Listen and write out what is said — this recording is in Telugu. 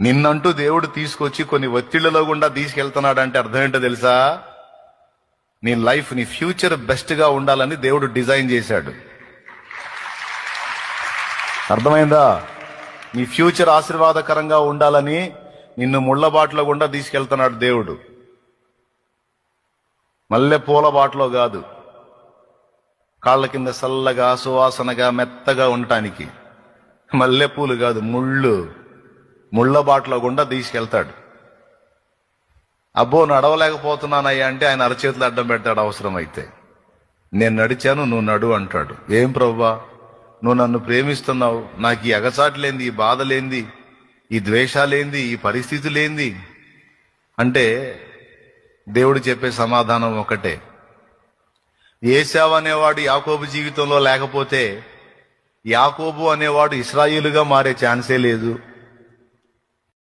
నిన్నంటూ దేవుడు తీసుకొచ్చి కొన్ని ఒత్తిళ్లలో గుండా తీసుకెళ్తున్నాడు అంటే అర్థం ఏంటో తెలుసా? నీ లైఫ్, నీ ఫ్యూచర్ బెస్ట్ గా ఉండాలని దేవుడు డిజైన్ చేశాడు. అర్థమైందా? నీ ఫ్యూచర్ ఆశీర్వాదకరంగా ఉండాలని నిన్ను ముళ్ళబాటలో గుండా తీసుకెళ్తున్నాడు దేవుడు. మల్లె పూల బాటలో కాదు, కాళ్ళ కింద చల్లగా సువాసనగా మెత్తగా ఉండటానికి. మల్లెపూలు కాదు, ముళ్ళ బాటలో గుండా తీసుకెళ్తాడు. అబ్బో నడవలేకపోతున్నానయ్యా అంటే ఆయన అరచేతులు అడ్డం పెడతాడు. అవసరమైతే నేను నడిచాను, నువ్వు నడు అంటాడు. ఏం ప్రభువా, నువ్వు నన్ను ప్రేమిస్తున్నావు, నాకు ఈ ఎగసాట్లేంది, ఈ బాధలేంది, ఈ ద్వేషాలేంది, ఈ పరిస్థితులేంది అంటే దేవుడు చెప్పే సమాధానం ఒకటే. ఏశావు అనేవాడు యాకోబు జీవితంలో లేకపోతే యాకోబు అనేవాడు ఇశ్రాయేలుగా మారే ఛాన్సే లేదు.